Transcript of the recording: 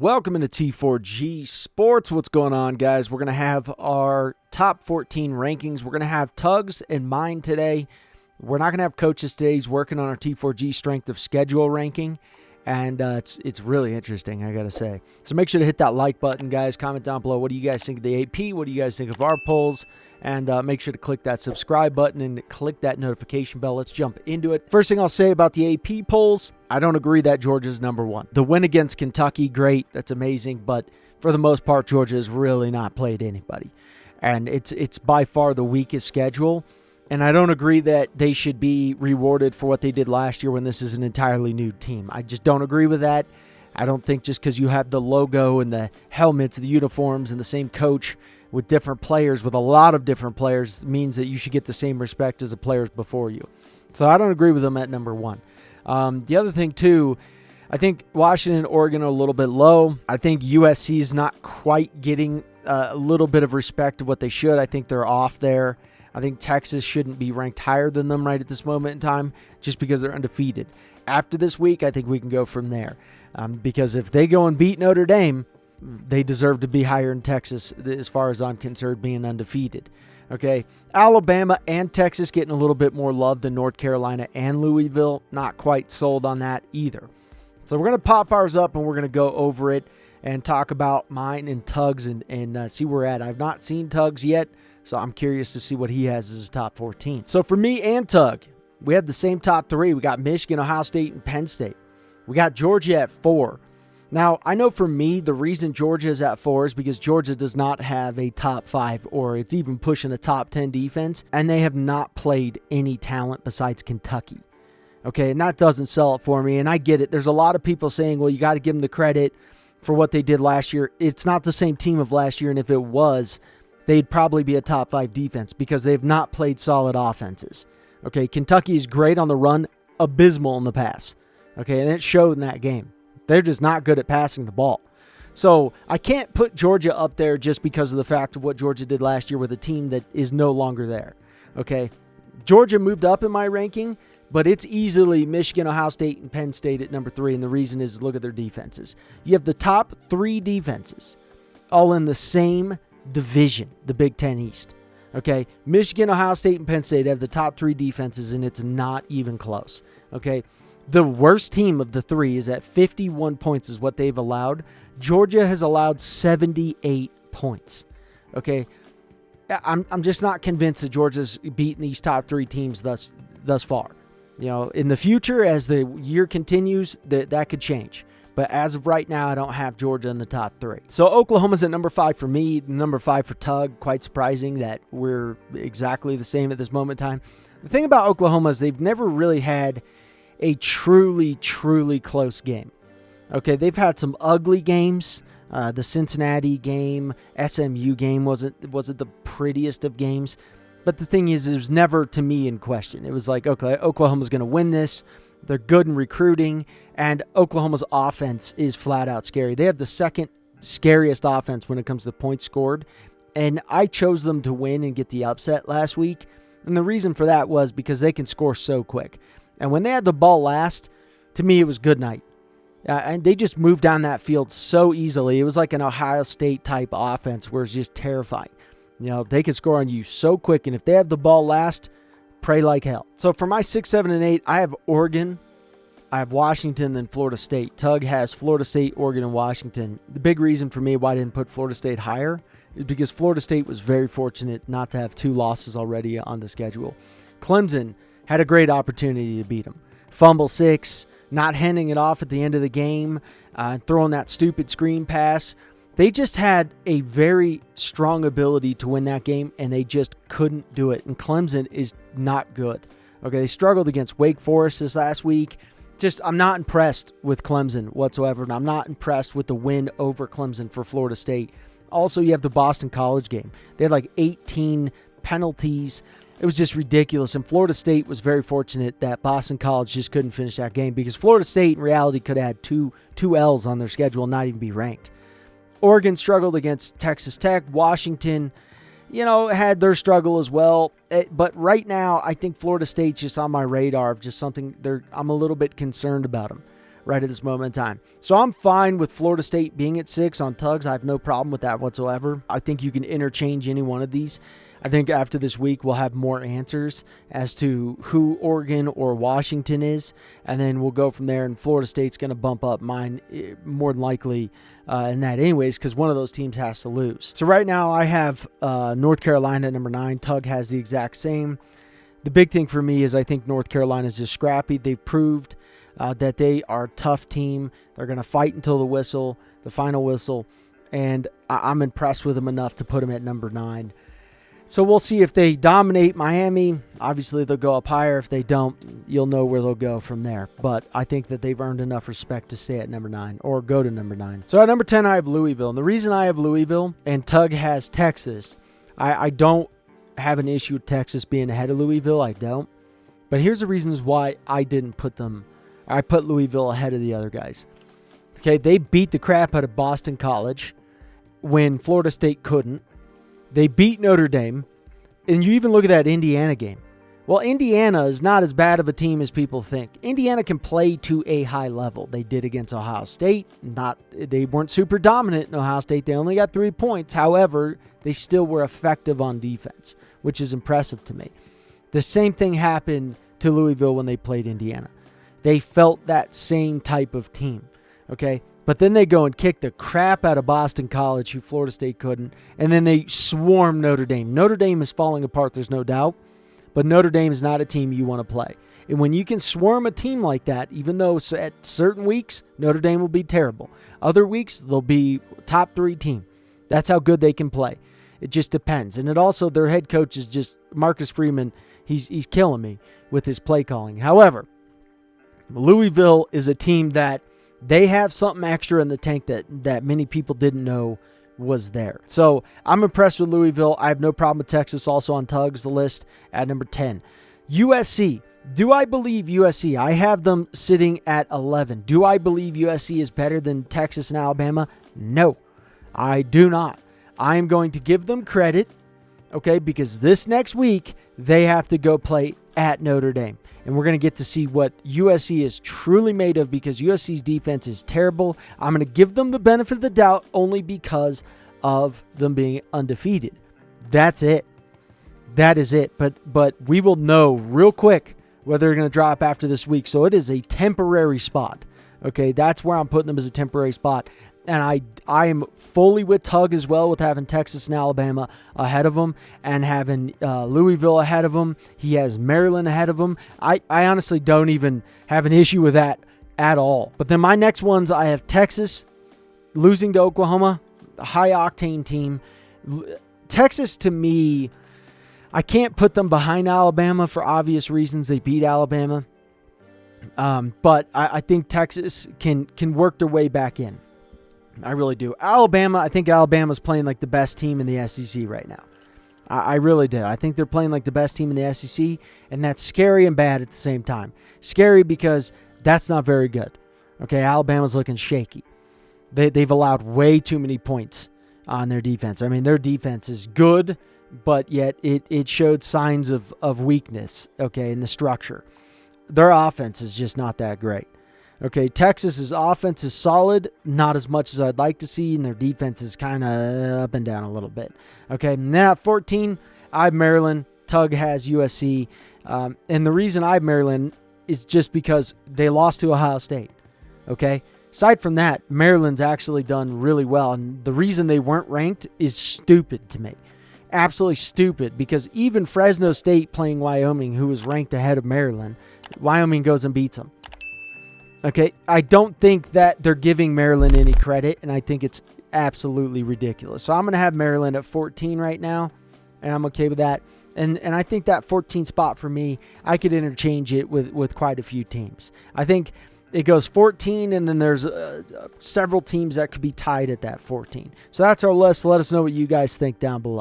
welcome into T4G Sports. What's going on, guys? We're going to have our top 14 rankings. We're going to have Tugs and mine today. We're not going to have coaches today. He's working on our T4G strength of schedule ranking, and it's really interesting, I got to say. So make sure to hit that like button, guys. Comment down below. What do you guys think of the AP? What do you guys think of our polls? And make sure to click that subscribe button and click that notification bell. Let's jump into it. First thing I'll say about the AP polls, I don't agree that Georgia's number one. The win against Kentucky, great. That's amazing. But for the most part, Georgia has really not played anybody. And it's by far the weakest schedule. And I don't agree that they should be rewarded for what they did last year when this is an entirely new team. I just don't agree with that. I don't think just because you have the logo and the helmets, the uniforms, and the same coach with different players, with a lot of different players, means that you should get the same respect as the players before you. So I don't agree with them at number one. The other thing, too, I think Washington and Oregon are a little bit low. I think USC is not quite getting a little bit of respect of what they should. I think they're off there. I think Texas shouldn't be ranked higher than them right at this moment in time just because they're undefeated. After this week, I think we can go from there. Because if they go and beat Notre Dame, they deserve to be higher in Texas as far as I'm concerned, being undefeated. Okay, Alabama and Texas getting a little bit more love than North Carolina and Louisville. Not quite sold on that either. So we're going to pop ours up and we're going to go over it and talk about mine and Tugs and see where we're at. I've not seen Tugs yet, so I'm curious to see what he has as his top 14. So for me and Tug, we have the same top three. We got Michigan, Ohio State, and Penn State. We got Georgia at 4. Now, I know for me, the reason Georgia is at 4 is because Georgia does not have a top 5 or it's even pushing a top 10 defense, and they have not played any talent besides Kentucky. Okay, and that doesn't sell it for me, and I get it. There's a lot of people saying, well, you got to give them the credit for what they did last year. It's not the same team of last year, and if it was, they'd probably be a top 5 defense because they've not played solid offenses. Okay, Kentucky is great on the run, abysmal in the pass. Okay, and it showed in that game. They're just not good at passing the ball. So I can't put Georgia up there just because of the fact of what Georgia did last year with a team that is no longer there. Okay, Georgia moved up in my ranking, but it's easily Michigan, Ohio State, and Penn State at number 3, and the reason is look at their defenses. You have the top 3 defenses all in the same division, the Big Ten East. Okay, Michigan, Ohio State, and Penn State have the top 3 defenses, and it's not even close. Okay, the worst team of the 3 is at 51 points is what they've allowed. Georgia has allowed 78 points. Okay, I'm just not convinced that Georgia's beaten these top 3 teams thus far. You know, in the future, as the year continues, that could change. But as of right now, I don't have Georgia in the top 3. So Oklahoma's at number 5 for me, number 5 for Tug. Quite surprising that we're exactly the same at this moment in time. The thing about Oklahoma is they've never really had a truly, truly close game. Okay, they've had some ugly games. The Cincinnati game, SMU game wasn't the prettiest of games. But the thing is, it was never, to me, in question. It was like, okay, Oklahoma's going to win this. They're good in recruiting, and Oklahoma's offense is flat out scary. They have the second scariest offense when it comes to points scored, and I chose them to win and get the upset last week. And the reason for that was because they can score so quick. And when they had the ball last, to me, it was good night. And they just moved down that field so easily. It was like an Ohio State type offense where it's just terrifying. You know, they can score on you so quick. And if they have the ball last, pray like hell. So for my 6, 7, and 8, I have Oregon, I have Washington, then Florida State. Tug has Florida State, Oregon, and Washington. The big reason for me why I didn't put Florida State higher is because Florida State was very fortunate not to have 2 losses already on the schedule. Clemson had a great opportunity to beat them. Fumble 6, not handing it off at the end of the game, throwing that stupid screen pass. They just had a very strong ability to win that game, and they just couldn't do it. And Clemson is not good. Okay, they struggled against Wake Forest this last week. I'm not impressed with Clemson whatsoever, and I'm not impressed with the win over Clemson for Florida State. Also, you have the Boston College game. They had like 18 penalties. It was just ridiculous, and Florida State was very fortunate that Boston College just couldn't finish that game because Florida State, in reality, could have had two L's on their schedule and not even be ranked. Oregon struggled against Texas Tech. Washington, had their struggle as well. But right now, I think Florida State's just on my radar of just something I'm a little bit concerned about them. right at this moment in time. So I'm fine with Florida State being at 6 on Tugs. I have no problem with that whatsoever. I think you can interchange any one of these. I think after this week, we'll have more answers as to who Oregon or Washington is, and then we'll go from there, and Florida State's going to bump up mine more than likely in that anyways, because one of those teams has to lose. So right now I have North Carolina at number 9. Tug has the exact same. The big thing for me is I think North Carolina is just scrappy. They've proved that they are a tough team. They're going to fight until the final whistle, and I'm impressed with them enough to put them at number 9. So we'll see if they dominate Miami. Obviously, they'll go up higher. If they don't, you'll know where they'll go from there. But I think that they've earned enough respect to stay at number 9 or go to number 9. So at number 10, I have Louisville. And the reason I have Louisville and Tug has Texas, I don't have an issue with Texas being ahead of Louisville. I don't. But here's the reasons why I didn't put them. I put Louisville ahead of the other guys. Okay, they beat the crap out of Boston College when Florida State couldn't. They beat Notre Dame, and you even look at that Indiana game. Well, Indiana is not as bad of a team as people think. Indiana can play to a high level. They did against Ohio State. They weren't super dominant in Ohio State. They only got 3 points. However, they still were effective on defense, which is impressive to me. The same thing happened to Louisville when they played Indiana. They felt that same type of team, okay? But then they go and kick the crap out of Boston College, who Florida State couldn't, and then they swarm Notre Dame. Notre Dame is falling apart, there's no doubt, but Notre Dame is not a team you want to play. And when you can swarm a team like that, even though at certain weeks, Notre Dame will be terrible. Other weeks, they'll be top 3 team. That's how good they can play. It just depends. And it also, their head coach is just, Marcus Freeman, he's killing me with his play calling. However, Louisville is a team that they have something extra in the tank that many people didn't know was there. So I'm impressed with Louisville. I have no problem with Texas also on Tugs, the list at number 10. USC. Do I believe USC? I have them sitting at 11. Do I believe USC is better than Texas and Alabama? No, I do not. I am going to give them credit, okay, because this next week they have to go play at Notre Dame. And we're going to get to see what USC is truly made of because USC's defense is terrible. I'm going to give them the benefit of the doubt only because of them being undefeated. That's it. That is it. But we will know real quick whether they're going to drop after this week. So it is a temporary spot. Okay, that's where I'm putting them as a temporary spot. And I am fully with Tug as well with having Texas and Alabama ahead of them and having Louisville ahead of them. He has Maryland ahead of them. I honestly don't even have an issue with that at all. But then my next ones, I have Texas losing to Oklahoma, a high-octane team. Texas, to me, I can't put them behind Alabama for obvious reasons. They beat Alabama. But I think Texas can work their way back in. I really do. Alabama, I think Alabama's playing like the best team in the SEC right now. I really do. I think they're playing like the best team in the SEC, and that's scary and bad at the same time. Scary because that's not very good. Okay, Alabama's looking shaky. They've allowed way too many points on their defense. I mean, their defense is good, but yet it showed signs of weakness, okay, in the structure. Their offense is just not that great. Okay, Texas's offense is solid, not as much as I'd like to see, and their defense is kind of up and down a little bit. Okay, now at 14, I have Maryland. Tug has USC. And the reason I have Maryland is just because they lost to Ohio State. Okay, aside from that, Maryland's actually done really well, and the reason they weren't ranked is stupid to me. Absolutely stupid, because even Fresno State playing Wyoming, who was ranked ahead of Maryland, Wyoming goes and beats them. Okay, I don't think that they're giving Maryland any credit, and I think it's absolutely ridiculous. So I'm going to have Maryland at 14 right now, and I'm okay with that. And I think that 14 spot for me, I could interchange it with quite a few teams. I think it goes 14, and then there's several teams that could be tied at that 14. So that's our list. Let us know what you guys think down below.